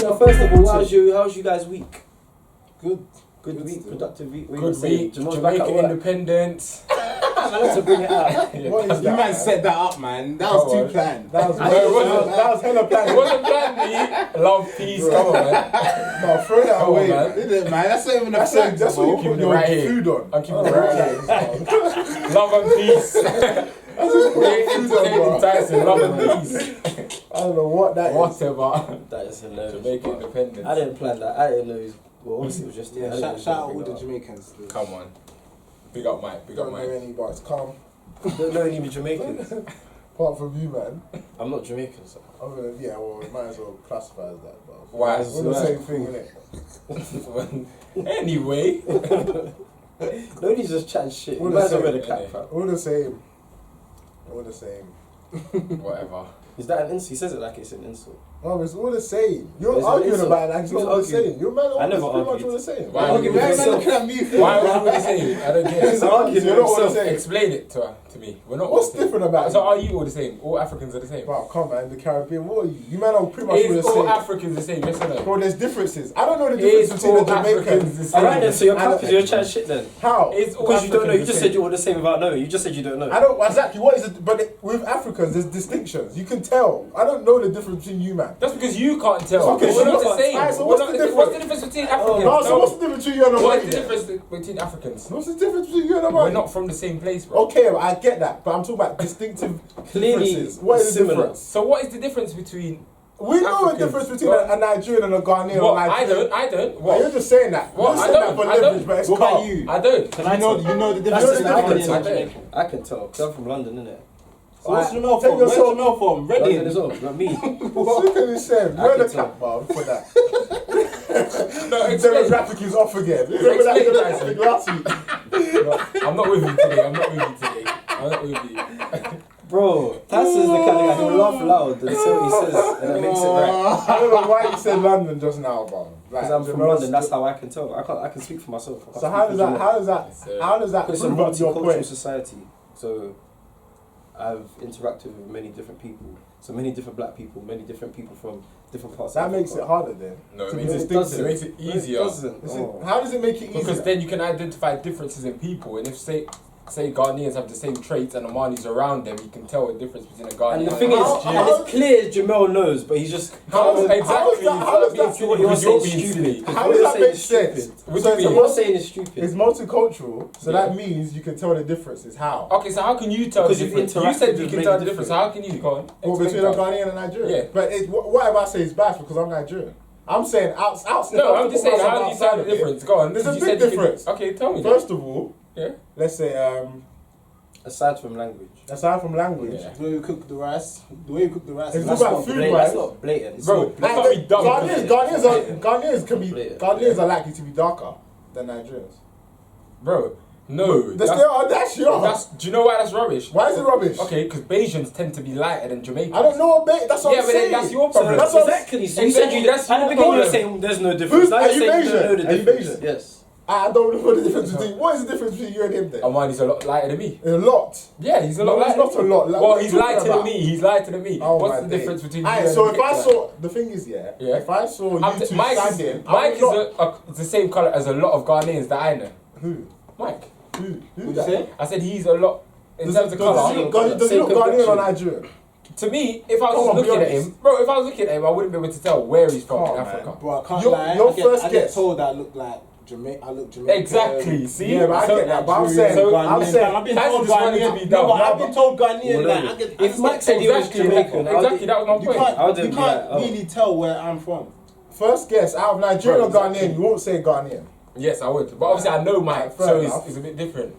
So first of all, how's you guys' week? Good Week, productive week. Good week. Jamaican independence. I like to bring it out. What is that? You man set that up, man. That was too planned. That was hella planned. It wasn't planned, love, peace. Come on, man. No, throw that away, man. Isn't it, man? That's not even a flag. That's what you keep your right food on. I'm keeping it right here. Love and peace. That's just put your food on, bro. Tyson, love and peace. I don't know what that is. Whatever. That is hilarious. Jamaican independence. I didn't plan that. I didn't know. Well, obviously it was just Shout out all the Jamaicans. Come on. Big up Mike. Big up Don't Mike. know any, but it's calm. Don't know any Jamaicans. Apart from you, man. I'm not Jamaican, so. Yeah, well, we might as well classify as that. But Why? we're the same thing, innit? Anyway. Nobody's just chatting shit. We're You the guys are same, wear the cap, fam. All the same. All the same. Whatever. Is that an insult? He says it like it's an insult. No, it's all the same. You're It's an arguing insult. about it like it's Who's all the arguing? same. Your man I never pretty much argued. all the same. Why arguing with yourself? Look at me. Why are we the same? I don't get He's it. arguing. You're not all the himself. same. Explain it to me. We're not all What's the same. different about So it? are you all the same? All Africans are the same? Bro, come man, the Caribbean, what are you? You man are pretty much all the Is all same. Africans the same? Yes or no? Bro, there's differences. I don't know the difference Is between the all Africans Jamaicans. the same? Alright then, so you're I don't- cap, you're chatting shit then. How? Is all Because you don't know, you Africans just the said you're all the same without knowing. You just said you don't know. I don't exactly what is it, but with Africans, there's distinctions. You can tell. I don't know the difference between you, man. That's because you can't tell. Okay, We're not so the same. alright, so We're what's not the the- What's the difference between Africans? No, so what's the difference between you and a What's the white? difference between Africans? What's the difference between you and a We're white? not from the same place, bro. Okay, I get that, but I'm talking about distinctive Clearly differences. What is the similar. difference? So what is the difference between... We know Africans, the difference between what? a Nigerian and a Ghanaian. What? or Nigerian. I don't. What? You're just saying that. What? You're I saying that don't. for I don't. leverage, but it's What about calm. you? I don't. Can I tell? You know the That's difference. just the I can difference. tell. I don't. I can tell. Because I'm from London, innit? So what's Alright, Jamel take from? Where's yourself- Jamel from? London Reading. as well, not me. Look at this, Sam. I You're the can tell. cap, man, for that. No, explain. Demographic is off again. Remember that Explain, demographic last week? I'm not with you today. I'm not with you. Bro, Tyson's the kind of guy who laugh loud and say what he says and it makes it right. I don't know why you said London just now, bro. Because I'm from London, that's how I can tell. I can speak for myself. I So can how speak does for that? Jamel. How does that It's a prove up your multicultural point? society, so I've interacted with many different people. So many different black people, many different people from different parts That of makes Africa. it harder then. No, to it be makes distinctive. it makes it easier. It doesn't. Is it- Oh. How does it make it easier? Because then you can identify differences in people, and if say Ghanaians have the same traits and Amani's around them, you can tell the difference between a Ghanaian And the thing is, and it's clear Jamel knows, but he's just exactly. how is that- Because what you're saying is being stupid. silly. how What does you're that saying make is sense? stupid. What do So you it's mean? What you're saying is stupid. It's multicultural, so Yeah. that means you can tell the differences. How? Okay, so how can you tell Because the you've difference? You interacted said you with can many tell the difference. different- How can you go on? Well, Explain between a to us. Ghanaian and Nigerian. Yeah. But whatever I say is bad because I'm Nigerian. I'm saying outside. No, I'm just saying, how do you tell the difference? Go on. There's a You big said you can- difference. Okay, tell me. First of all, Yeah. let's say Aside from language. aside from language, Yeah. The way we cook the rice. The way we cook the rice. It's is about not food, blatant. right? That's not blatant. It's Bro, not let's blatant. not be dumb. Ghanaians can be Blatant. Ghanaians are likely to be darker than Nigerians. Bro, no. They still are That's, do you know why that's rubbish? Why is it rubbish? Okay, because Bayesians tend to be lighter than Jamaicans. I don't know what that's what Yeah, I'm but then saying. that's your So problem. that's what- exactly. So you said Exactly, you. that's At the your beginning you were problem. saying there's no difference. Now Are you're you saying you don't Bayesian? know the Are you difference. Bayesian? Yes. I don't know the difference between. What is the difference between you and him then? Amani's a lot lighter than me. A lot. Yeah, he's a lot No, lighter. he's not a lot. Like, Well, what are he's you talking lighter than about? me. He's lighter than me. Oh, What's my the days. difference between you Alright, and so if I Victor? saw the thing is, Yeah. if I saw you two Mike standing, Mike is the same colour as a lot of Ghanaians that I know. Who? Mike. Who? What'd you that? say? I said he's a lot in terms of Does colour. he look Ghanaian or Nigerian? To me, if I was Come on, just be looking at honest. him, bro, if I was looking at him, I wouldn't be able to tell where he's from Come in on, Africa. man. Bro, I can't Your- lie. your I first get guess. told that I look like Jamaican. I look Jamaican. Exactly. See? Yeah, but I So- get that. But I'm Nigerian, saying, So- I'm Ghanaian. saying, I've been Tyson told just wanted to Ghanaian. be No, dumb. but I've been told Ghanaian. Well, Like, no. I get, If Mike said he was Exactly, Jamaican, exactly, that was my you point. can't, I wouldn't you be can't like, oh. really tell where I'm from. first guess out of Nigerian Bro, or Ghanaian, you won't say Ghanaian. Yes, I would. But obviously, I know Mike, Fair so enough. it's a bit different.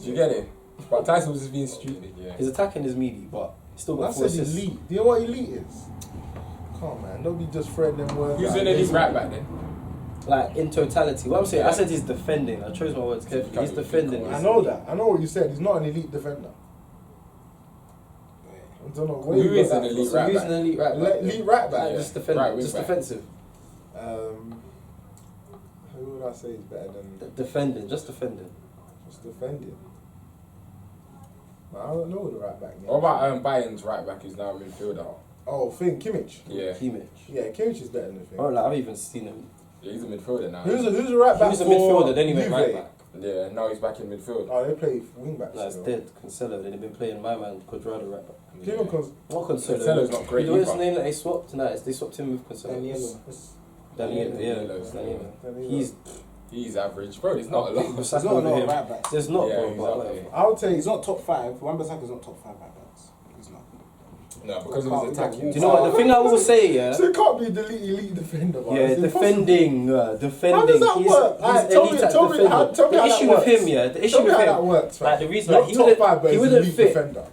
Do you get it? But Tyson was just being stupid. Yeah. His attacking is meaty, but he's still I got 4 said assists. elite. Do you know what elite is? Come on, man. Don't be just throwing them words. Who's out an there. elite right back then? Like in totality, what I'm saying, Yeah. I said he's defending. I chose my words carefully. He's defending. I know that. I know what you said. He's not an elite defender. I don't know where Who you got is an that elite from. So right who's back? an elite right back? Elite right back. Like, Yeah. just defend, Right wing just back. defensive. Who would I say is better than Defending, just defending. just defending? Man, I don't know the right back name. What about Bayern's right back who's now a midfielder? Oh, Kimmich. Yeah. Kimmich. Yeah, Kimmich is better than Finn. Oh, like, I've even seen him. Yeah, he's a midfielder now. Who's a right He back was a for midfielder, then he went Juve? right back. Yeah, now he's back in midfield. Oh, they play wing backs. Nah, it's still. dead. Cancelo, then they've been playing my man, Quadrado right back. Yeah. Even cause Not Cancelo. Cancelo's not great You know his either. name that they swapped? Nah, they swapped him with Cancelo. Daniel. Daniel, yeah. Daniel. He's He's average, bro. There's not a lot. Big There's Bissaka not a over lot him. of right backs. There's not, Yeah, bro. he's But up whatever. there. I would say He's not top 5. Wan-Bissaka's not top 5 right backs. He's not. No, because of his attacking. Do you know what? The thing I will say, yeah. So it can't be the elite defender. Man. Yeah, It's defending. How does that work? Alright, tell me elite at how defending. The that issue with works. him, yeah. The issue Tell me with how him. that works. Like man. the reason, Not like, he top 5, but he he's wouldn't elite fit. defender.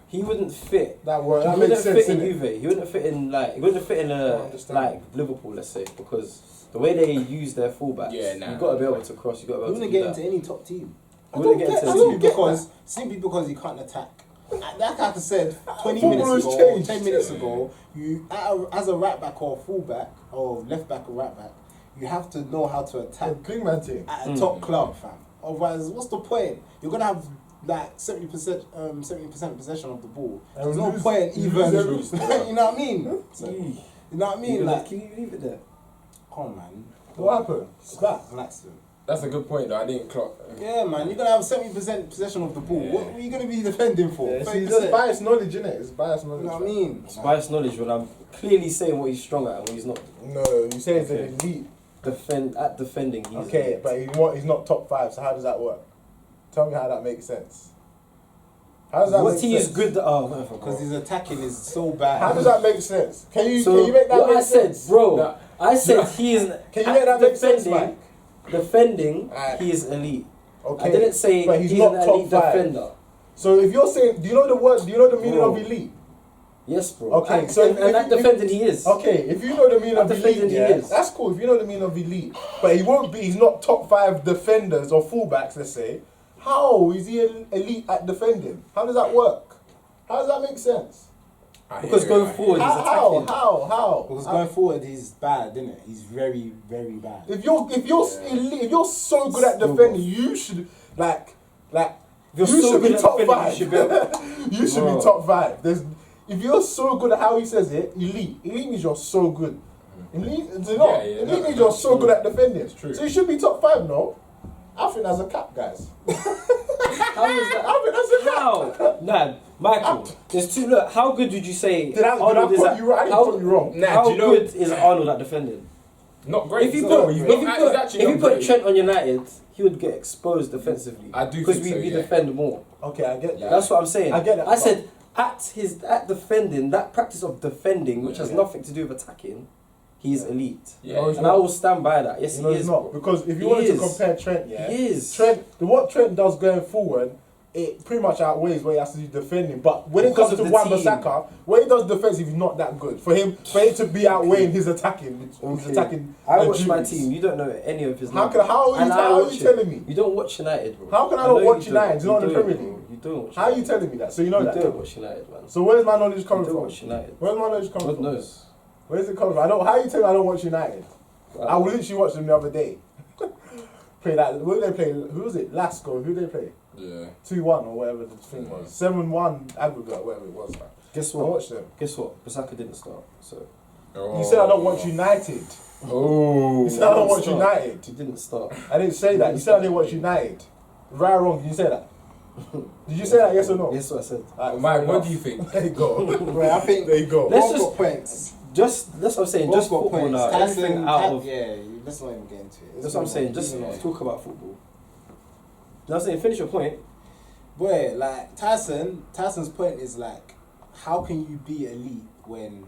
He wouldn't fit. That works. He That wouldn't makes sense. fit in innit? Juve. He wouldn't fit in he wouldn't fit in I understand. like Liverpool, let's say, because the way they use their fullbacks, Yeah, nah. you got to be able to cross. You got to be He able to wouldn't do get that. into any top team. He wouldn't get into I the don't team. get Simply because he can't attack. Like I said 20 Football minutes has ago, changed. 10 minutes ago, you as a right back or full back or left back or right back, you have to know how to attack Big man team. at a top club, fam. Otherwise, what's the point? You're gonna have like 70% possession of the ball. And There's no lose- point lose even. every- You know what I mean? So, you know what I mean? Like, Can you leave it there? come on, man. What happened? It's back. An accident. That's a good point, though. I didn't clock. Yeah, man. You're gonna have 70% possession of the ball. Yeah. What are you gonna be defending for? Yeah, see, 30%? that's biased knowledge, innit? It's biased You knowledge. know what I mean? It's biased knowledge when I'm clearly saying what he's strong at and what he's not. No, you say it's Okay. an elite. Defending. He's Okay, elite. but he's not top 5, so how does that work? Tell me how that makes sense. How does that What make he sense? is good. Whatever. Because Bro. his attacking is so bad. How does that make sense? Can you So make that what make I said, sense? bro. Nah. I said he is. Can you make that make sense, Mike? Defending, Alright. he is elite. Okay. I didn't say but he's, he's not an top elite 5. defender. So if you're saying, do you know the word? Do you know the meaning Bro. of elite? Yes, bro. Okay, And, so and if- that if- defending he is. Okay, if you know the meaning of At elite, defending he yeah, is. that's cool. If you know the meaning of elite, but he won't be. He's not top 5 defenders or fullbacks. Let's say, how is he elite at defending? How does that work? How does that make sense? I Because hear it, going I forward, hear he's attacking. How? Because going forward, he's bad, isn't it? He's very, very bad. If you're elite, if you're so good at Still defending, you should like If you're you so should good be at top defending, 5. you should be able- You should Bro. be top 5. If you're so good at how he says it, elite means you're so good. Elite, it's not. Yeah, elite no, means you're so good at defending. It's true. So you should be top 5, no? I think that's a cap, guys. How is that? I think that's a cap. How? Nah, Michael. There's two. Look, how good would you say Did I Arnold is put at? you right? I didn't How, put you wrong. Nah, how do you know- good is Arnold at defending? Not great. If you so put he's if not- you he's put actually if you not put great. Trent on United, he would get exposed defensively. I do because think so, we yeah. defend more. Okay, I get that. Yeah. That's what I'm saying. I get that, I but- said at practice of defending, which has Yeah. nothing to do with attacking, he's elite. Yeah. No, he's And not. I will stand by that. Yes, You know he it's is. not. bro. Because if you He wanted to is. compare Trent, yeah. He is. What Trent does going forward, it pretty much outweighs what he has to do defending. But when Because it comes of to the Wan-Bissaka, what he does defensive is not that good. For it to be outweighing his attacking, his Okay. attacking. I watch my duties. team. You don't know any of his. How numbers. how are And you, I how are watch you it. telling me? You don't watch United, bro. How can I know not watch you United? don't. It's not in the don't, Premier bro. League. You don't watch. How are you United. telling me that? So you know You that. don't watch United, man. So where's my knowledge You coming don't from? watch United. Where's my knowledge coming God from? knows. Where's it coming from? How you tell me I don't watch United? I literally watched them the other day. Play that. Who did they play? Who was it? Lasco. Who did they play? Yeah. 2-1 or whatever the thing was. 7-1 aggregate, whatever it was. Man. Guess I what? watched them. Guess what? Bissaka didn't start. So You said I don't watch United. Oh. You said I don't Didn't watch start. United. He didn't start. I didn't say that. You said I didn't watch United. Right or wrong? Did you say that? Did you say that? Yes or no? Yes, what I said. Alright, Mike, fair what enough. do you think? There you go. Right, I think There you go. Let's both just- got points. That's what I'm saying. Both Just got football points. now. Tyson, Everything out of. yeah, let's not even get into it. That's what I'm saying. Just Yeah. talk about football. You know what I'm saying? Finish your point. Boy, like Tyson's point is like, how can you be elite when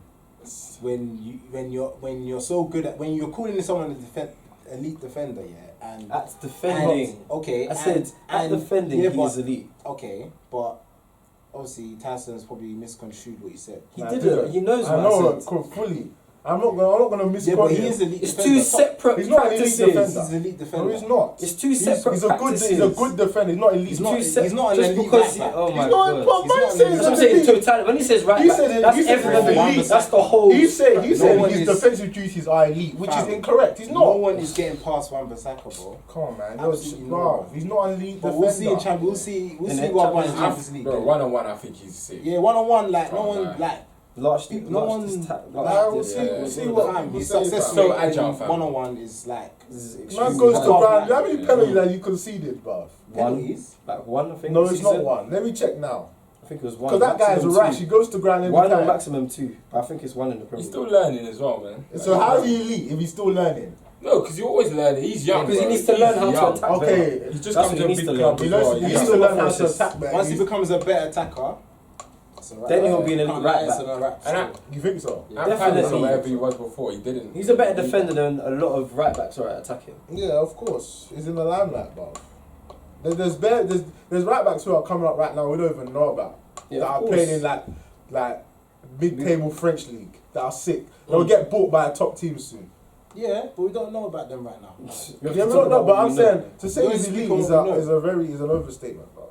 you're so good at when you're calling someone elite defender, yeah, and At defending. okay, I said at defending, yeah, he but, is elite. okay, but obviously Tyson's probably misconstrued what he said. He Nah, did did it. He knows I what know I it said. fully. I'm not gonna Yeah, misquote but he him. is elite It's defender. two separate He's not an elite practices. defender. He's elite defender. No, he's not. It's two separate He's a practices. good defender. He's not elite. He's not- Two se- he's not an just elite because. right back. Oh my He's not. god. But He's man not says an That's what I'm he's saying. elite. Totality. When he says right He back, said that's he said everything. elite. That's the whole. He said No one his is- defensive duties are elite, which is Fam. incorrect. He's No not. one is getting past Wan-Bissaka, bro. Come on, man. Absolutely No, not. he's not an elite But defender. we'll see in Champions. We'll see In what the one in Champions Champions League. Bro, 1-on-1, I think he's sick. Yeah, 1-on-1, like no Can't one, lie. like Largely, No one- We'll see what Fam, people his say. success fam. So rate agile, in fam. one-on-one is like This is Man extremely goes to high. ground. How many Yeah. penalties that you conceded, bruv? penalties. Like one, I think. No, this it's not season. one. Let me check now. I think it was one. Because that guy is maximum rash. two. He goes to ground every One or time. maximum two. I think it's one in the Premier He's League. still learning as well, man. So how is he elite if he's still learning? No, because you're always learning. He's young. Because he bro. needs to He's learn how to young. attack. Okay, He's just That's come what to a he needs big to club learn. as he well. needs Yeah. to learn how to Process. attack, man. Once he becomes a better attacker, it's alright. Then he'll be an elite Can't right lie, it's back. an alright And story. You think so? At Definitely. Palace or wherever he was before, he didn't. He's a better defender than a lot of right backs are at attacking. Yeah, of course. He's in the limelight, bruv. There's right backs who are coming up right now we don't even know about. Yeah, that of are course. playing in like mid-table French league. That are sick. They'll get bought by a top team soon. Yeah, but we don't know about them right now. We have Yeah, to we talk don't know, about but what I'm we saying know. to say Don't he's speak elite on is what we know. is an overstatement, bro.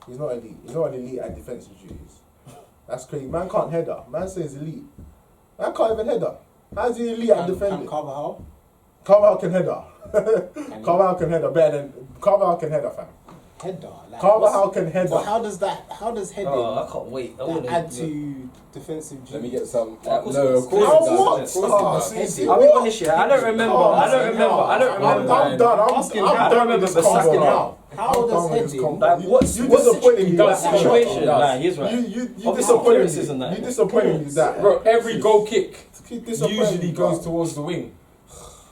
He's not elite. He's not an elite at defensive duties. That's crazy. Man can't header. Man says elite. Man can't even header. How's he elite at defending? Can Carvajal? Carvajal can header. Carvajal can header better than Carvajal can header, fam. Header. Like, Carvajal can header. But how does heading Oh, I can't wait. I that wanna- add to defensive duties? Let me get some. Yeah, of course no, it of does. course How it does. what? Of course it Oh, does. see, see, I'll be what? honest here. I don't remember. Oh, I don't remember. I don't I'm remember. done. I'm Asking done how- with this I don't remember combo Saka now. now. How I'm does done with this heading- combo. Like, what's You what's disappointed me he with does that situation? combo. Nah, he's right. You Obviously, disappointed clearances me. and that. You disappointed me with that. Bro, every goal kick Keep disappointing usually me, goes bro. towards the wing.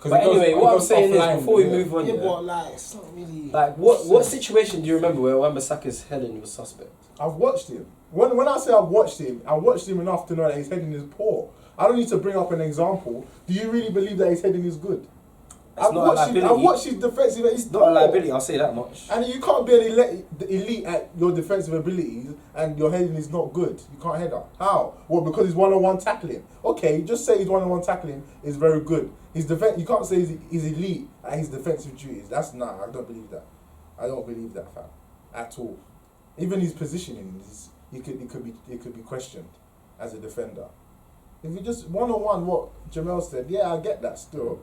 'Cause But it goes- anyway, it what I'm goes saying is, offline, before we yeah. move on, Yeah, yeah, but like it's not really. like what situation do you remember where Wan-Bissaka's heading was suspect? I've watched him. When I say I've watched him enough to know that his heading is poor. I don't need to bring up an example. Do you really believe that his heading is good? It's not a I've liability. watched his defensive. He's Not a poor. liability, I'll say that much. And you can't be an elite at your defensive abilities and your heading is not good. You can't header. How? Well, because he's one-on-one tackling. Okay, just say his one-on-one tackling is very good. His defense. You can't say he's elite at his defensive duties. I don't believe that. I don't believe that, fam, at all. Even his positioning it could be questioned as a defender. If you just one-on-one, what Jamel said, yeah, I get that still.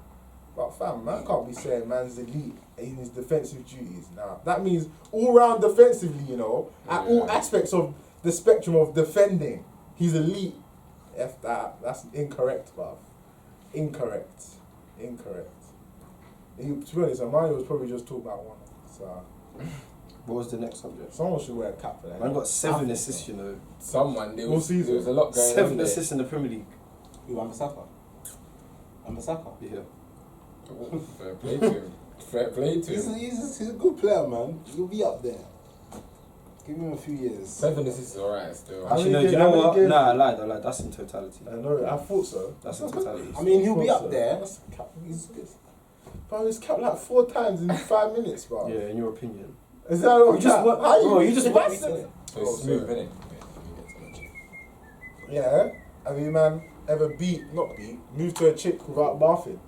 But fam, man can't be saying man's elite in his defensive duties. Now that means all round defensively, you know, at all aspects of the spectrum of defending, he's elite. F that. That's incorrect, bruv. Incorrect. To be honest, Amani was probably just talking about one. So What was the next subject? someone should wear a cap for that. Man got 7 assists, you know. Someone, there All was season. a lot going on 7 there. assists in the Premier League. Who, Wan-Bissaka? Wan-Bissaka? Yeah. Fair play to him. Fair play to him. He's a good player, man. He'll be up there. Give him a few years. 7 assists is alright still. How Actually, many no, do you ga- know how many what? games- Nah, I lied. That's in totality. I know. I thought so. That's in totality. I mean, he'll be Thought up so. there. That's cap. Bro, he's capped like 4 times in 5 minutes, bro. Yeah, in your opinion. Is that what You just cap? want- How bro, you just want- that's- So Oh, it's smooth, sorry. innit? Yeah. Have you, man, ever moved to a chick without bathing?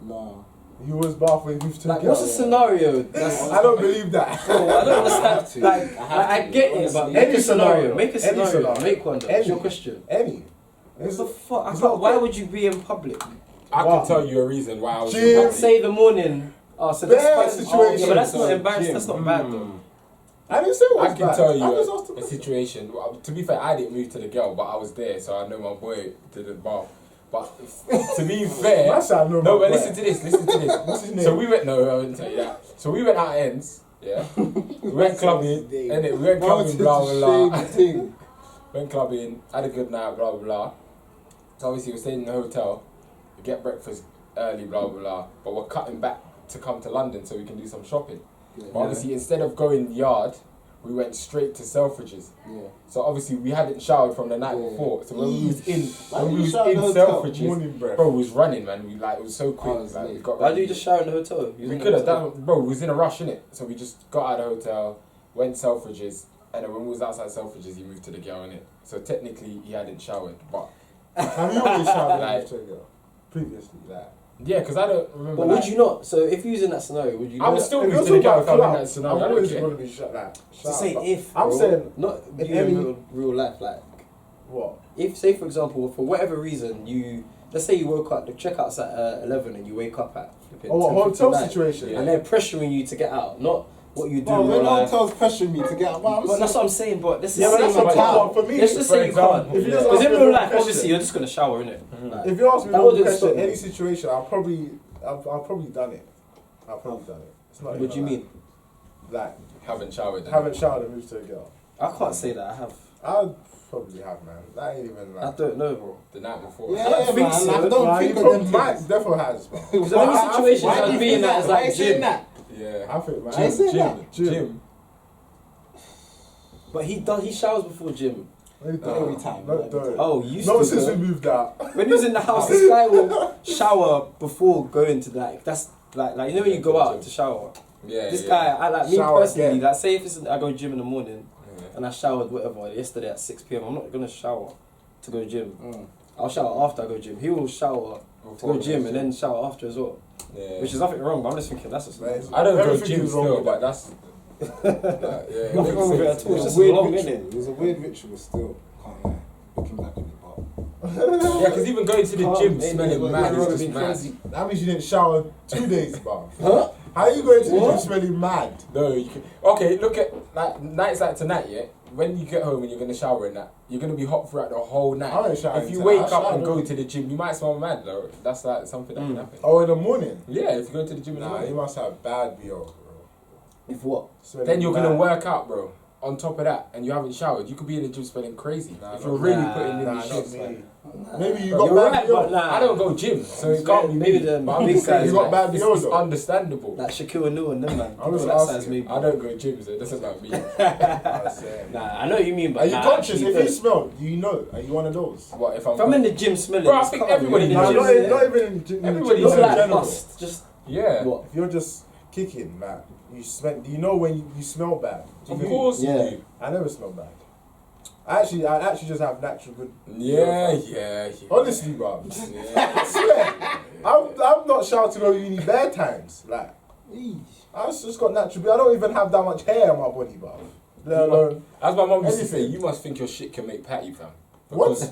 No. You was bathing, moved to a Like, girl. what's the scenario? That's, I don't believe that. bro, I don't understand. Like, I get it, but Honestly. make Any a scenario. scenario. Make a Any scenario. scenario. Make one. Though. Any. It's your question. Any. What the fuck? it's not Why fair. would you be in public? I Wow. can tell you a reason why I was Jim. in Like, public. say the morning. Oh, so Bad that's fine. situation. Yeah, but that's not So, embarrassing. Jim, That's not bad though. I didn't say it was I can bad. tell I just you asked the a question. situation. Well, to be fair, I didn't move to the girl, but I was there, so I know my boy didn't bath. But to be fair, Man said I know no, my but boy. listen to this. Listen to this. What's his name? So we went. No, I wouldn't tell you that. So we went out ends. Yeah, we went clubbing, and we went clubbing, blah blah blah. Went clubbing, had a good night, blah blah blah. So obviously we're staying in the hotel. We get breakfast early, blah blah blah. But we're cutting back to come to London so we can do some shopping. But obviously instead of going yard, we went straight to Selfridges. Yeah. So obviously we hadn't showered from the night before. So when we was in, Why when did we you was shower in in the hotel? Selfridges, Morning breath. bro, we was running, man. We like it was so quick. Oh, it's like, we late. got Why ready. do you just shower in the hotel? You We was in could the have hotel. done, bro. We was in a rush, innit? So we just got out of the hotel, went Selfridges, and then when we was outside Selfridges, he moved to the girl, innit? So technically, he hadn't showered, but Have you always shouted Like- at a girl? Previously, like. yeah, because I don't remember. But like, would you not? So if you was in that scenario, would you? I would not- still If move you're to the talking girl if I'm in about that scenario. I'm I don't always care. going to be shut that. To say if. I'm bro. saying not in you any- in real life. Like what? if, say for example, for whatever reason, let's say you woke up, the checkout's at 11, and you wake up at flipping Oh, what 10:59, hotel situation? Yeah. and they're pressuring you to get out. Not what you do Bro, in when your no one life. tells pressure me to get up, But that's what I'm saying. But let's Yeah, just but say that's you a can't. for me. Let's just say you can't. If you just Because ask in me real a life, question- obviously, you're just gonna shower, innit? Like, If you ask me that one wouldn't question, stop me. any situation, I've probably done it. I've probably done it. It's not What even do you like- mean? Like, Haven't showered. haven't showered and moved to a girl. I can't say that I have. I probably have, man. That ain't even I like. don't know, bro. The night before. Yeah, I don't think man. so. I don't Nah, think you of probably them might, things. definitely has, bro. Because the only I- I- situations Why do I'd you be think in that is Why are like you saying gym. that? Yeah. I think, man. Why you saying Gym. that? Gym. But he showers before gym. Every time. No, don't. Oh, you used Not to. since we Bro. moved out. When he was in the house, this guy will shower before going to that's like you know when you go out to shower. Yeah. This yeah. guy, I like me Shower personally. again. Like say if it's, I go gym in the morning Yeah. and I showered whatever yesterday at 6 p.m. I'm not gonna shower to go gym. Mm. I'll shower after I go gym. He will shower to Before go the gym and then shower after as well. Yeah. Which is nothing wrong, but I'm just thinking that's just That is- I don't go Everything gym is wrong still, with but that. that's. Yeah. Nothing wrong with it at all. It It's was just a weird long, ritual. innit? It was a weird ritual still. Can't lie. Looking back on it, Yeah, because even going to the Can't- gym ain't smelling nobody mad ever is been just mad. crazy. That means you didn't shower 2 days, bro. Huh? How are you going to the What? gym smelling mad? No, you can. Okay, look at like nights like tonight. Yeah, when you get home and you're gonna shower and that, you're gonna be hot throughout the whole night. I ain't showering If you tonight. wake I up shower and go every- to the gym, you might smell mad though. That's like something that can happen. Oh, in the morning? Yeah, if you go to the gym in the Nah, you morning, must have bad BO, bro. If what? Smelling then you're gonna mad. work out, bro. On top of that, and you haven't showered, you could be in the gym smelling crazy. Nah, if not you're really nah, putting in Nah, the not shit. me. Maybe you You're got bad right, BO. but nah. I don't go gym, so it can't be Maybe me. the But I'm big just saying, guys You got bad it's BO though. understandable. Like Shaquille O'Neal and them man. I was That asking. size maybe. I don't go gym, so it doesn't matter me. I was saying. Nah, I know what you mean, but Are you nah, conscious? actually If you don't. smell, do you know? Are you one of those? What if If I'm in the gym smelling, Bro, I it's think calm, everybody you're in the Nah, knows. gym, not even in the Everybody gym Not knows. like in general. bust, just yeah. what? If you're just kicking, man, you smell. Do you know when you smell bad? Do Of you? course Yeah. you do. I never smell bad. I actually just have natural good. Yeah. Honestly, bro. Yeah. I swear. I'm not shouting on uni bare times. Like, I just got natural. I don't even have that much hair on my body, bro. Let alone. As my mum used to say, Anything. you must think your shit can make patty, fam. What? Because-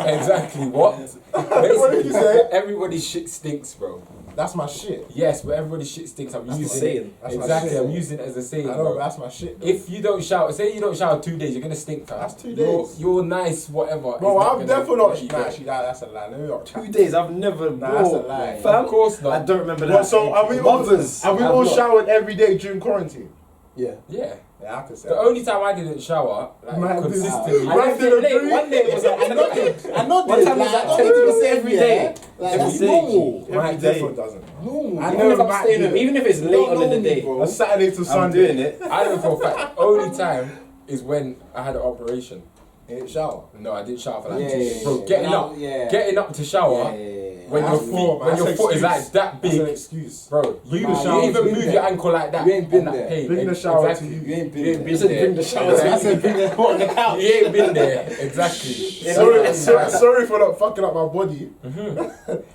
exactly what? What did you say? Everybody's shit stinks, bro. That's my shit. Yes, but everybody's shit stinks. I'm That's the using saying. it. That's my Exactly, shit. I'm using it as a saying, I know, but bro. that's my shit. Though. If you don't shower, say you don't shower 2 days, you're gonna stink, fam. That's 2 You're- days. You're nice, whatever. Bro, is I'm gonna definitely let not. you Nah, go. actually, that's a lie. Let me not. 2 days. I've never. Nah, that's a bro, lie. Fam, Of course not. I don't remember that. What, so are we all? Mothers, Are we I've all not. showered every day during quarantine? Yeah. Yeah. Yeah, I can say. The only time I didn't shower, like, Man, this- consistently. I left it late. One day it was like I know this. One time it was like 10 every day. Like, Every that's day. normal. My every day. definitely doesn't. Normal. I Even know if I'm Matt staying did home, it. even if it's You late don't on in know the me, day, bro. A Saturday to I'm Sunday. doing it. I know for a fact, only time is when I had an operation. You didn't shower. No, I didn't shower for like Yeah, 2 yeah, days. Bro, yeah. getting Now, up, yeah. getting up to shower when That's your poor, feet, man. when your That's foot is excuse. like that That's an big, excuse. bro. Bring You the shower even to move you. your ankle like that. You ain't been and that there. pain. Bring the shower exactly. to you. You ain't been You ain't there. been You said there. bring the shower to Exactly. I said bring the pot on the couch. You ain't been there. Exactly. Sorry for not fucking up my body.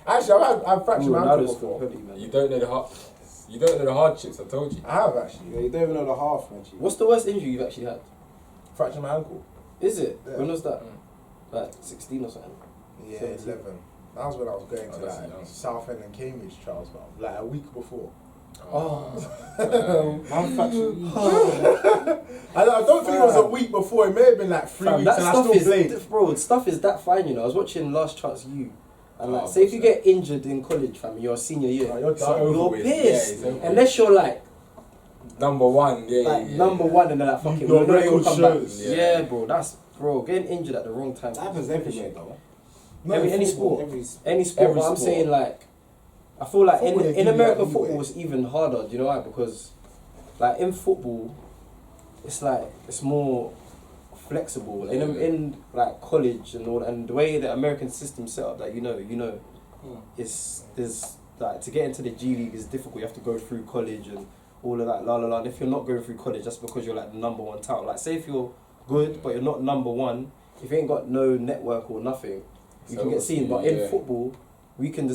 Actually, I've fractured my ankle before. You don't know the hard. You don't know the hardships. I told you. I have actually Yeah, you don't even know the half, man. G. What's the worst injury you've actually had? fractured my ankle. Is it? Yeah. When was that? Like 16 or something? Yeah, 17. 11. That was when I was going Oh, to that's like young. Southend and Cambridge trials, bro. Like a week before. Oh. Man, factually. I don't think it was a week before. It may have been like 3 Fam, weeks, that and I stuff still is played. bro. Stuff is that fine, you know. I was watching Last Chance U, and like, Oh, say if you what's get injured in college, fam, you're a senior year, Like, you're So done. over you're with. pissed. Yeah, it's over Unless you're like Number one. Yeah. number one, and then like fucking Your you know you'll record come back. shows. Yeah. Yeah, bro. That's bro. Getting injured at the wrong time. That happens everywhere, though. Any sport. Every Any sport, Every but I'm sport. saying like, I feel like Football, they in give you American that football leeway. it's even harder. Do you know why? Because like in football, it's like it's more flexible. In like college and all, and the way the American system set up, that you know, it's there's like to get into the G League is difficult. You have to go through college and all of that. And if you're not going through college, that's because you're like the number one talent. Like say if you're good but you're not number one, if you ain't got no network or nothing, you So can get seen. But in yeah. football, we can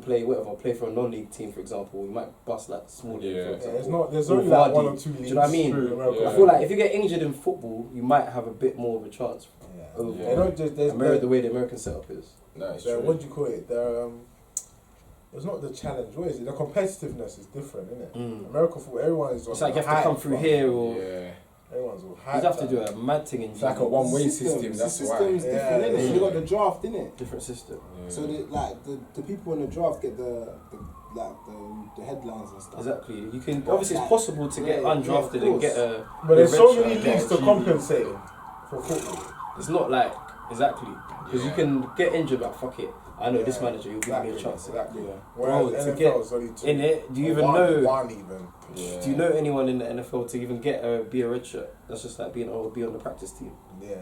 play whatever, play for a non-league team, for example. We might bust like small league, Yeah. for Yeah, example. it's not. There's Or only like Vardy. 1 or 2 leagues. Do you know what I mean? through America. Yeah. I feel like if you get injured in football, you might have a bit more of a chance. Yeah. Over They don't just. There's the way the American setup is. No, it's they're, true. what do you call it? It's not the challenge. What is it? The competitiveness is different, isn't it? Mm. American football, everyone is. It's like you have to come through here or Yeah. Everyone's all hyped. you have to do a mad thing in It's like a one-way system. The That's why. system's different, Yeah. innit? You got the draft, innit? different system. Yeah. So the people in the draft get the headlines and stuff. Exactly. You can obviously it's possible to get Yeah, yeah, undrafted of and course. get a. But there's so red many shirt, get leagues a to G compensate for football. It's not like exactly because you Yeah. can get injured, but fuck it. I know this Yeah, manager. You'll give me a chance. Exactly. Yeah. Whereas Bro, to NFL get is only two. in it, do you Or even know? one even? Yeah. Do you know anyone in the NFL to even be a red shirt? That's just like be on the practice team, Yeah.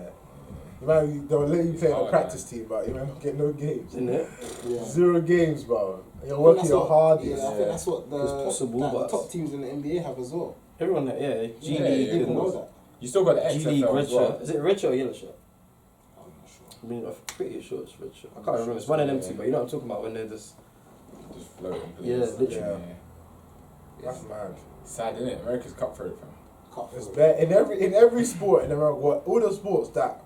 They'll let you play on the hard, practice team, but you might not get no games. isn't it? Yeah. 0 games, bro. You're I think working that's your what- hardest. Yeah, I think that's what It's possible, the but- top teams in the NBA have as well. Everyone, yeah, G Yeah, League, yeah, People and know that. You still got the G League XFL red as well. shirt. Is it red shirt or yellow shirt? I'm not sure. I mean, I'm pretty sure it's red shirt. I can't remember. It's one of them two, but you know what I'm talking about when they're just. Just floating. Yeah, please. literally. Yeah. It's That's mad. sad, isn't it? America's cutthroat, fam. It's bad in every sport in America. All the sports that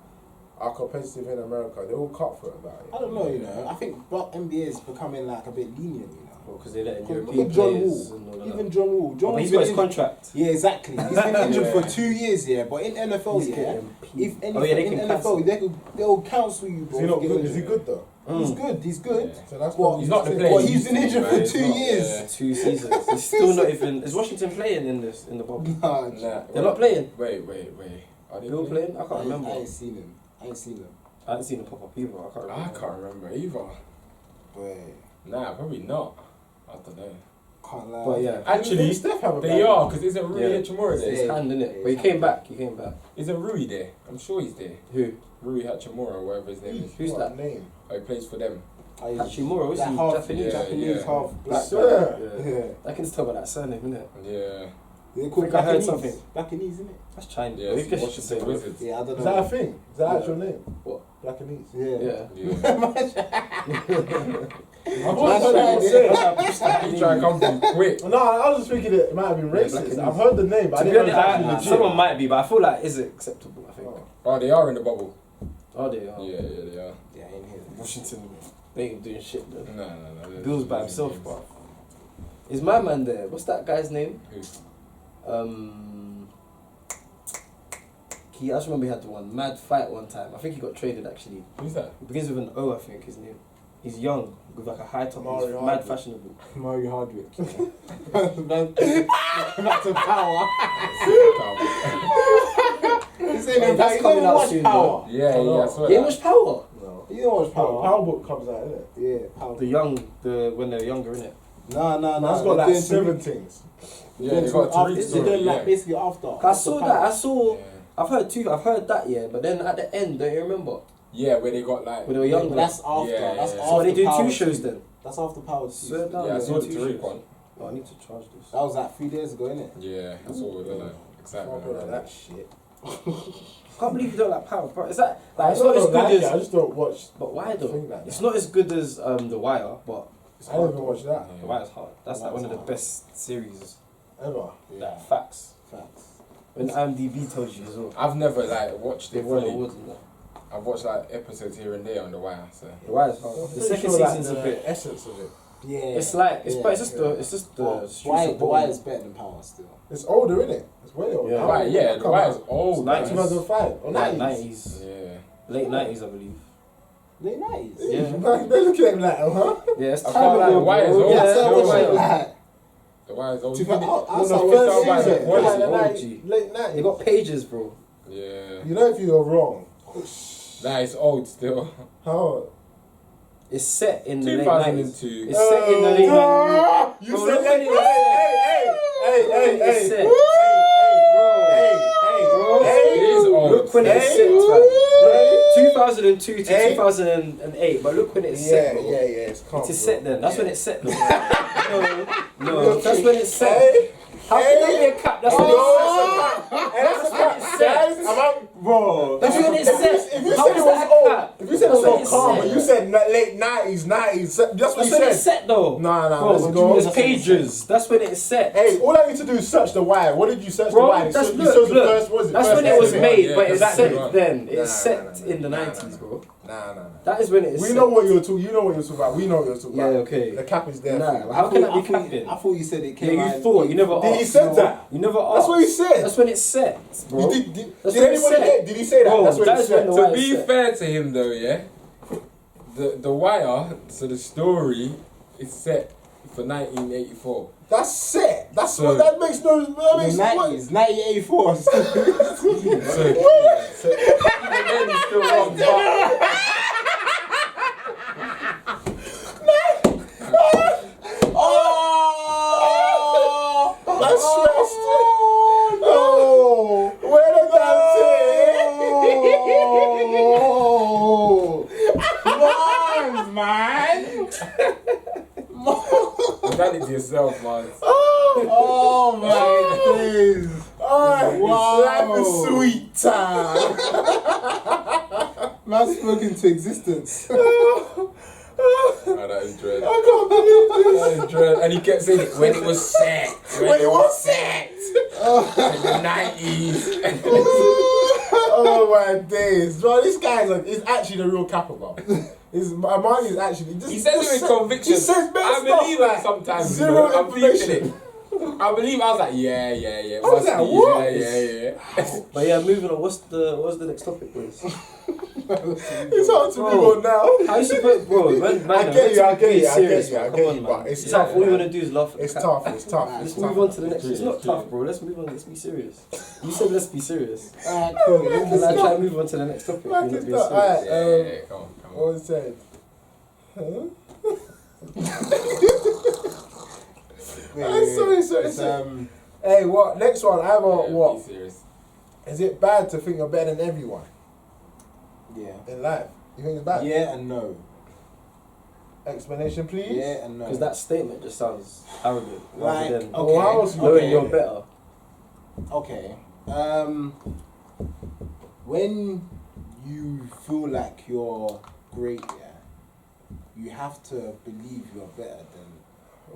are competitive in America, they're all cutthroat about it. I don't know, you know. I think but NBA is becoming like a bit lenient, you know. Because they're letting Look European at John players Wall. and all of Even that. John Wall. John But Wall's he's been got his injured. contract. Yeah, exactly. He's been injured Yeah. for 2 years, yeah. But in NFL, He's yeah, getting if Oh, anything yeah, they in can NFL, cancel. they'll counsel you, bro. Is he not for good? getting Is he injured. good though? He's Mm. good. He's good. So that's Well, what He's not the saying. player. Well, he he's used been to be, injured man. for He's 2 not, years. yeah. 2 seasons. He's still not even. Is Washington playing in the bubble? Nah, Nah, They're not playing. Wait. Are they They were playing. I can't remember. I ain't seen him. I ain't seen him. I haven't seen him pop up either. I can't remember. I can't remember either. Wait, Nah, probably not. I don't know. can't lie. But yeah, Actually, Steph have a they bad are, game. because isn't Rui Yeah. Hachimura there? his Yeah. hand in it. But he came back. He came back. Isn't Rui there? I'm sure he's there. Who? Rui Hachimura, or whatever his name is. Who's What that? name? Oh, he plays for them. Hachimura, is that he half Japanese? Yeah. half black. Sir. Yeah. Yeah. I can just tell by that surname, innit? Yeah. They're called I think I heard Blackanese. something. Blackanese, isn't it? That's Chinese. Yeah, But it's you should say Washington both. Wizards. Yeah, I don't know. Is that a thing? Is that Yeah. actual name? What? Blackanese. Yeah. Yeah. Yeah. I've heard people say it. You try to come from quick. No, I was just thinking it might have been Yeah, racist. Blackanese. I've heard the name, but I To be didn't know honest, it's actually legit. someone might be, but I feel like is it acceptable? I think. Oh, they are in the bubble. Oh, they are. Yeah, they are. Yeah, I ain't here. Washington, they ain't doing shit, though. No. Bill's by himself, bro. Is my man there? What's that guy's name? Who? I just remember he had the one mad fight one time. I think he got traded actually. Who's that? It begins with an O, I think his name. He's young with like a high top. Mario He's mad Hardwick. fashionable. Mario Hardwick. Back to power. This ain't Hey, about that's you coming don't out watch soon, Power. Yeah, I swear. You ain't watch Power? No. You don't watch Power. Power Book comes out, innit? Yeah, Power. When they're younger, innit? Nah. That's got like 7 things. Yeah, they got after, Tariq they're story. doing like Yeah. basically after. I saw that. I Yeah. saw. I've heard that, yeah. But then at the end, don't you remember? Yeah, where they got like. When they were younger. But that's after. Yeah, That's yeah. after. So they do Power 2 shows 2. then. That's after Power 2. Swear down. Yeah, I they saw do the 2 Tariq shows. one. Oh, I need to charge this. That was like 3 days ago, innit? Yeah, that's all the like excitement Can't around that that. shit. I can't believe you don't like Power, bro. Is that I like it's not as don't good like as? it, I just don't watch. But why though? Think like It's that. not as good as The Wire, but it's I don't hard. even watch that The Wire's hard. That's The like one Wire's of the hard. best series. ever. Like facts. Facts. When IMDb tells you as well. I've never like watched They've it won fully. awards and that. I've watched like episodes here and there on The Wire. So The Wire's I'm hard. The pretty second sure, like, season's a the bit. essence of it. Yeah. It's like Yeah. but it's just the Well, streets why of the Wire Baltimore. is better than Power still. It's older, innit? It's way older. Yeah. right, yeah, The Wire's old. man. 90s. 2005 or Like 90s. 90s, Yeah. late 90s, I believe. Late 90s. Yeah. They're looking at him like, huh? Yeah, it's I time can't lie, ago, The Wire's bro. old. Yeah, Yeah, it's The time Wire- ago. Like, The Wire's old. to be On the outside first tell by the season, quality. like, OG. late 90s. They got pages, bro. Yeah. You know if you're wrong. Nah, it's old still. How? It's set in the late 90s. 2002. It's set in the late 90s. You Bro, said look late. at it. It's set. Bro, It is old. look when it's set, man. 2002 to Hey. 2008, but look when it's Yeah, set, bro. yeah, it's calm. It is bro. set then. That's Yeah. when it's set. Though. No, that's when it's set. Hey, How can that be a cap? That's when it's set. Hey, that's a fact, set. guys. Bro, That's when it's set. If you How said is it that was a old, cap? if you said it That's was when old, it's Calm, set. but you said late 90s. That's what That's you when said. it's set though. Nah, Bro, let's go. it's pages. That's when it's set. Hey, all I need to do is search the wire. What did you search the Bro, wire? that's You searched the look. first, what is it? That's First when it was episode. made, Yeah, but it's exactly set right. then. It's Nah, set nah, in the nah, 90s, bro. Nah. That is when it is We set. know what you're talking. You know what you're talking about. We know what you're talking about. Yeah, okay. The cap is there. Nah, for you. how can that be capping? I thought you said it Yeah, came out. you thought. You never asked. Did he said that? You never asked. That's what he said. That's when it's set, bro. Did That's did when it's anybody? set. Did he say that? Bro, That's what that he is when said. the To wire be is set. fair to him though, yeah, the Wire, so the story is set for 1984. That's set. That's So- what. That makes no. That The makes what? 90s, 1984. So even then he's still wrong, but Oh, that's stressed. Oh, where the Mars, man. you got it to yourself, man. Oh my days. Oh, Wow. life is sweet. Man's spoken to existence. Oh, that is dread. I can't believe That is dread. And he kept saying it when it was set. When it was set. In the 90s. Oh my days, bro! This guy's like, is actually the real capper, bro. Amani is actually. He says it with conviction. He says bad I stuff, believe like, it sometimes. Zero you know, I'm thinking information. it. I believe. I was like, yeah. I was like, what? Yeah. But yeah, moving on. What's the next topic, please? It's hard to Bro. move on now. How you supposed, bro? Man, I get you, I get you, serious, I man. get Come you, on, but man. it's It's tough, tough. All you man. wanna do is laugh at the It's cat. tough. It's tough. Let's It's move tough. on to the next. It's not True. tough, bro. Let's move on. Let's be serious. You said let's be serious. Alright, cool. Can I try and move on to the next topic? Like You're not it's being not. serious. Alright, Yeah, come on. what was said? Sorry. It's, Hey, what? Next one. I have a Yeah, what? be serious. Is it bad to think you're better than everyone yeah. in life? You think it's bad? Yeah and no. Explanation, please. Yeah and no. Because that statement just sounds arrogant. Like, Rather than okay. Well, how else you knowing okay. you're better. Okay. When you feel like you're great, yeah, you have to believe you're better than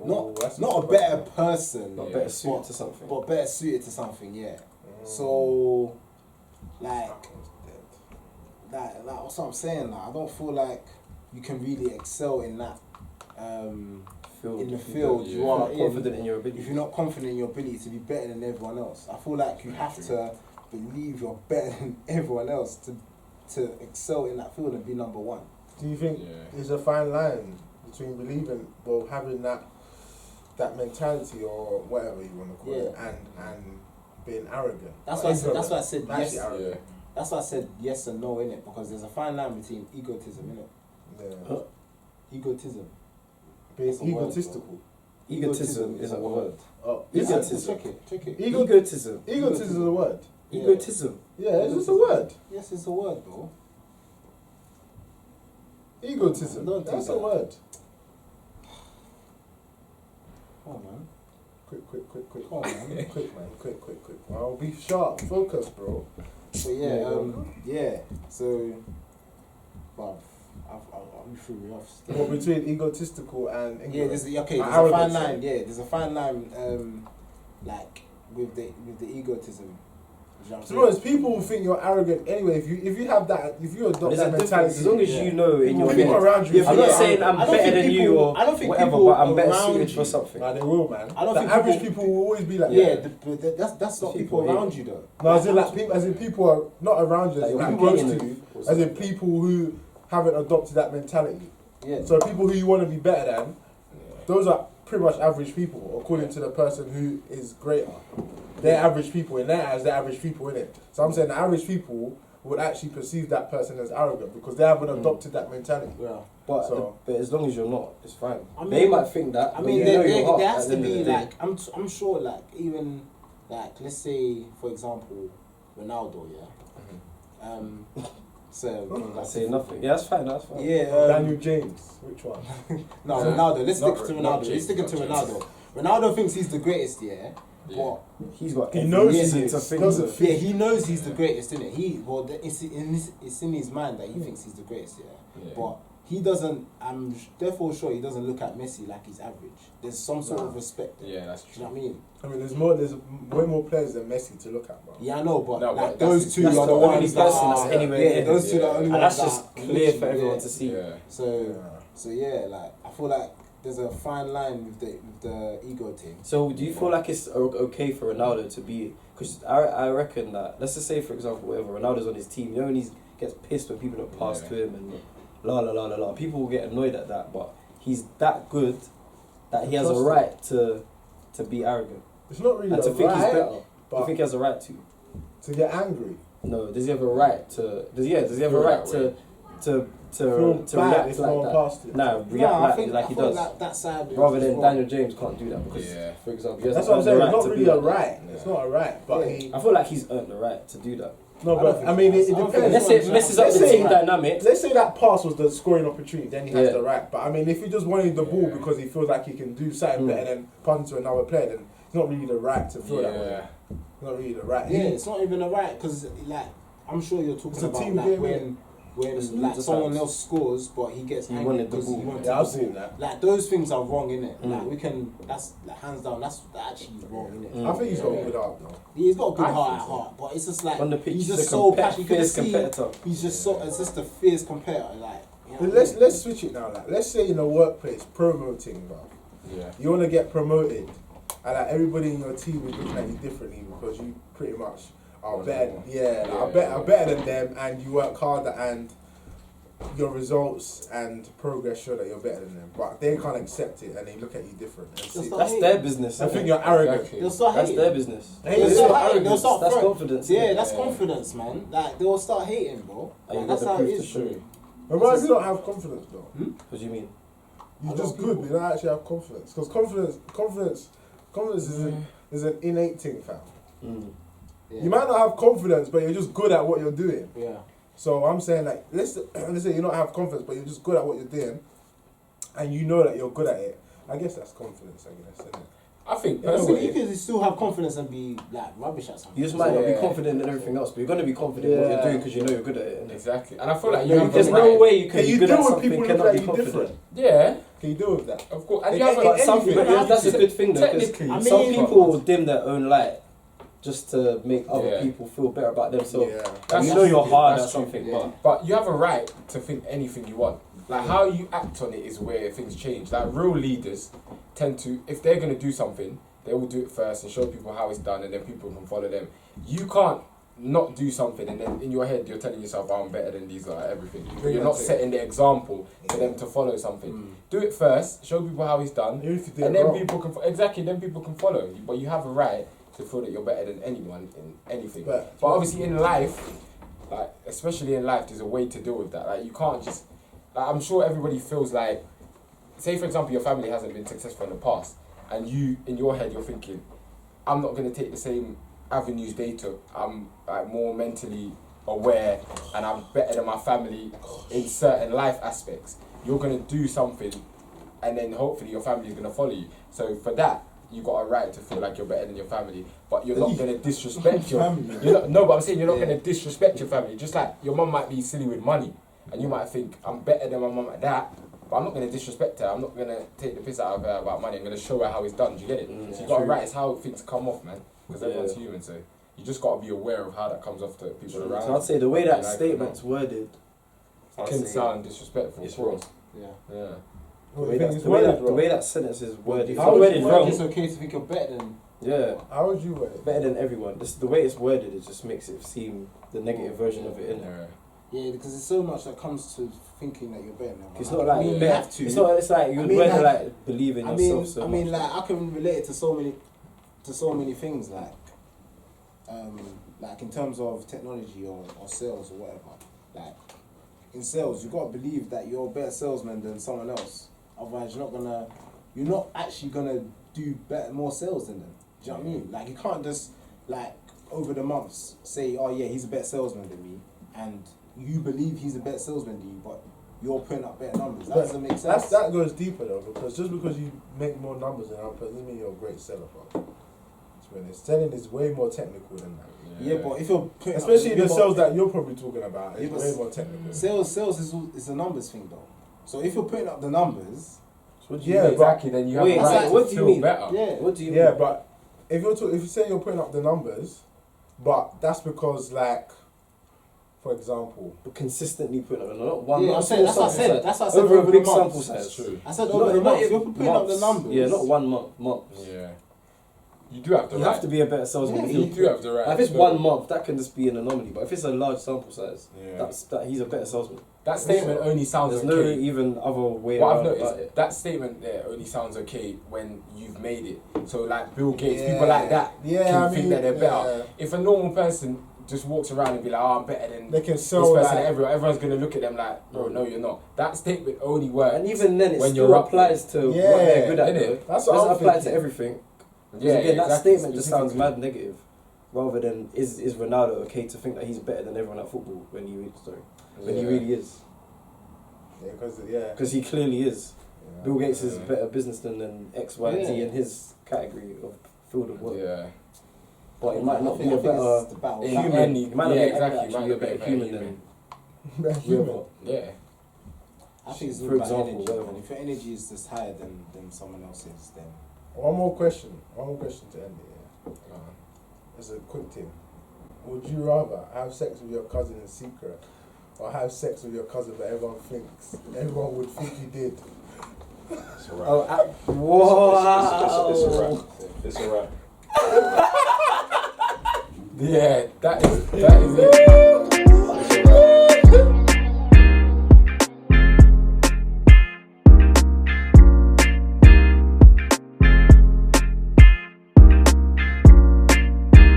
Oh, that's not a good better question. person, Not Yeah. better suited to something. but better suited to something, yeah. So, like, that's what I'm saying. Like, I don't feel like you can really excel in that. In the field, Yeah. you are Not confident in your if ability. you're not confident in your ability to be better than everyone else, I feel like you have to believe you're better than everyone else to excel in that field and be number one. Do you think Yeah. there's a fine line between believing, well, having that mentality or whatever you want to call it, and being arrogant? That's Or why I said. ignorant? That's why I said Actually yes. arrogant. Yeah. That's why I said yes and no in it, because there's a fine line between egotism in it. Yeah. Egotism. Being That's a word, egotistical. Egotism is a word. Oh, Egotism. Check it. Egotism. Egotism is a word. Yeah. Egotism. Yeah, it's just a word. Yes, it's a word, bro. Egotism. Don't do That's a that. word. Come on, man. Quick. Come on, man. Quick. I'll be sharp. Focus, bro. But yeah, yeah. So, but I'm threw me off. still. What between egotistical and ignorant? Yeah, there's a fine Arrogance, line. sorry. Yeah, there's a fine line. Like with the egotism. You know what I'm To be saying? honest, people will think you're arrogant anyway. If you have that, if you But adopt there's that a difference. mentality, As long as Yeah. you know in your people head. around you. Yeah, I'm not feel saying arrogant. I'm I don't better think than you people- or I don't think whatever, people but I'm better around suited you- for something. Nah, they will, man. I don't The think average people- people will always be like Yeah, that. but that's not People, people yeah. around you though. No, as in people are not around you, That as in you're like close competing to with you, or as in something. people who haven't adopted that mentality. Yeah. So people who you want to be better than, those are pretty much average people, according to the person who is greater. They're average people, in their eyes, they're average people, innit? So I'm saying the average people would actually perceive that person as arrogant because they haven't adopted that mentality. Yeah. But, So- but as long as you're not, it's fine. I They mean- might think that. I but mean, you know your there heart has at the to end of be the day. like I'm sure like even like let's say for example Ronaldo, yeah. So I say nothing. Yeah, that's fine. That's fine. yeah. Daniel James, which one? No, Ronaldo. Let's Not stick to not Ronaldo. James, Let's stick it to not Ronaldo. Ronaldo thinks he's the greatest, yeah. Yeah. But He's got. He every knows reason he to is. think Doesn't so. fit. yeah, he knows he's the greatest, isn't it? It's in his mind that he thinks he's the greatest, yeah. Yeah. But he doesn't. I'm therefore sure he doesn't look at Messi like he's average. There's some sort of respect. Yeah, that's Do you true. know what I mean? I mean, there's way more players than Messi to look at, bro. Yeah, I know, but No, like but those two that's are the the only ones that person that's are anywhere yeah, in. those two are the Yeah. only And ones that's that just are clear literally for everyone there. to see. Yeah. So yeah, like I feel like there's a fine line with the ego thing. So do you feel like it's okay for Ronaldo to be? Because I reckon that, let's just say for example, whatever, Ronaldo's on his team. You know when he gets pissed when people don't pass Yeah. to him and la la la la la. People will get annoyed at that, but he's that good that he has a Trust him. right to be arrogant It's not really and to a think he's right, better. Do but you think he has a right to? to get angry. No. Does he have a right to? Does he have a Feel right that to way. to Feel to bad react if like no one that? passed it. Nah, react like he I feel does. that side is Rather just than wrong. Daniel James can't do that because, Yeah. for example, he That's hasn't what I'm earned saying. the It's right not to really be a like that. right. It's not a right, but Yeah. he. I feel like he's earned the right to do that. No, I don't but think I mean, so. it I don't depends. think Let's say it messes up Let's the say- team dynamic. Let's say that pass was the scoring opportunity, then he has Yeah. the right. But I mean, if he just wanted the ball Yeah. because he feels like he can do something better than passing to another player, then it's not really the right to feel that way. Yeah. It's not really the right. Yeah, it's not even a right because like I'm sure you're It's talking a about team like game, when It's like loads someone of times. else scores but he gets He angry wanted the because he ball. wanted Yeah, the I've ball. seen that. Like those things are wrong, innit? Mm. Like we can that's like, hands down that's actually wrong, innit? Mm. I think he's got Yeah. a good heart though. He's got a good I heart think at so. heart, but it's just like On the pitch, he's he's just a so passionate. You can fierce see competitor. he's just so it's just a fierce competitor. Like you know But what I mean? let's switch it now. Like, let's say in a workplace promoting, bro. Yeah. You want to get promoted, and like everybody in your team is looking at you differently because you pretty much are Oh, better. no. Yeah, Yeah, are yeah. better than them, and you work harder, and your results and progress show that you're better than them. But they can't accept it, and they look at you different. And That's see, not- That's their business. I innit? think you're arrogant. Exactly. They'll start That's hating. their business. Hey, They'll it's start not hating. They'll arrogance, start that's throwing- confidence, Yeah, innit? that's Yeah. confidence, man. Like they'll start hating, bro. And you Like, got that's the how it proof to is. show it. But what if you don't have confidence though? What do you mean? You're A just lot of good, but people- you don't actually have confidence. Because confidence is an innate thing, fam. Mm. Yeah. You might not have confidence, but you're just good at what you're doing. Yeah. So I'm saying like let's say you don't have confidence, but you're just good at what you're doing, and you know that you're good at it. I guess that's confidence. I guess, isn't it? I think Yeah, So personally, you can still have confidence and be like rubbish at something. You just might not be Yeah. confident in everything else, but you're gonna be confident in what you're Yeah. doing because you know you're good at it. innit? exactly, and I feel like you Yeah, have There's the no right. way you can Can be you good deal at with something people cannot looking be at you confident. different? Yeah, Can you deal with that? of course, and In- you have in a, anything. Something, But but that's a good thing though, because technically. I some mean- people dim their own light just to make other Yeah. people feel better about themselves. Yeah. That's You know you're true. hard That's at true. something, Yeah. But you have a right to think anything you want. Like how you act on it is where things change. Like real leaders tend to, if they're gonna do something, they will do it first and show people how it's done, and then people can follow them. You can't not do something and then in your head you're telling yourself, oh, I'm better than these guys at everything. But you're not setting the example for them to follow something. Do it first, show people how it's done, Even if you did and it then wrong. people can then people can follow you. But you have a right to feel that you're better than anyone in anything. But- But obviously in life, like especially in life, there's a way to deal with that. Like you can't just, like, I'm sure everybody feels like, say for example, your family hasn't been successful in the past, and you in your head you're thinking, I'm not going to take the same avenues they took. I'm like more mentally aware, and I'm better than my family in certain life aspects. You're going to do something, and then hopefully your family is going to follow you. So for that, you got a right to feel like you're better than your family, but you're not going to disrespect your Family. you're not, no, but I'm saying you're not Yeah. going to disrespect your family. Just like your mum might be silly with money, and you might think I'm better than my mum at that, but I'm not going to disrespect her. I'm not going to take the piss out of her about money. I'm going to show her how it's done. Do you get it? So you got a true. right. It's how things come off, man. Because Yeah. everyone's human, so you just got to be aware of how that comes off to people around. So I'd say the way Whether that you like it or statement's worded, not. I'd Can say sound disrespectful. it's wrong. Yeah. Yeah. Well, The way, the thing that, is the, way that, worded the wrong. way that sentence is worded, if How it's would worded you wrong, It's okay to think you're better than. yeah, How would you word it? better than everyone. This, the way it's worded, it just makes it seem the negative version of it, innit? Yeah. Yeah, because there's so much that comes to thinking that you're better than. It's not like I mean, you better- have to. It's not. It's like you I would mean, word it like- like believe in I yourself mean, so I mean, much. like I can relate it to so many things, like in terms of technology or sales or whatever. Like in sales, you gotta believe that you're a better salesman than someone else. Otherwise, you're not actually gonna do more sales than them. Do you know what I mean? Like you can't just like over the months say, oh yeah, he's a better salesman than me, and you believe he's a better salesman than you, but you're putting up better numbers. That doesn't make sense. That goes deeper though, because just because you make more numbers than another person doesn't mean you're a great seller, bro. be honest. Selling is way more technical than that. Yeah, but if you're putting Especially up, the sales that you're probably talking about, it's Yeah, but way more technical. sales is a numbers thing though. So if you're putting up the numbers, Yeah, exactly. Then you have Wait, the right what to do you feel mean? better. yeah, What do you Yeah, mean? but if you're saying you're putting up the numbers, but that's because like, for example, But consistently putting up, not one. Yeah, not I'm saying, small that's what I sample said. size. That's what I said Over a over big the sample months. size. That's true. I said over the months. If you're putting up the numbers, Yeah, not 1 month. Months. Yeah. You do have the You right. have to be a better salesman. You do have the right. Like, if it's to 1 know. month, that can just be an anomaly. But if it's a large sample size, Yeah. he's a better salesman. That statement only sounds There's okay. no even other way What I've around noticed, about it. that statement there only sounds okay when you've made it. So like Bill Gates, Yeah. people like that Yeah, can I think mean, that they're better. yeah. If a normal person just walks around and be like, oh, I'm better than they can this sell person, like, everyone's gonna look at them like, bro, no, you're not. That statement only works. And even then, it when still you're up applies to what Yeah, they're good at. innit? Though. That's It what doesn't I'm apply to thinking. everything. Yeah, Again, that exactly, statement just sounds specifically. mad negative, rather than is Ronaldo okay to think that he's better than everyone at football when he Yeah. really is, yeah, because he clearly is. yeah. Bill Gates is Yeah. a better businessman than X, Y, and Z Yeah. in his category of field of work. Yeah. But it might not be I a think better it's the battle. Yeah. human. Yeah, It might not exactly. be Might actually be a better human than Human. Yeah. I think it's For all about example, energy. whatever. And if your energy is just higher than someone else's, then One more question to end it. Yeah. It's a quick thing. Would you rather have sex with your cousin in secret, or have sex with your cousin but everyone would think you did? It's a wrap. Oh, wow! It's a wrap. It's a wrap. Yeah, that is it.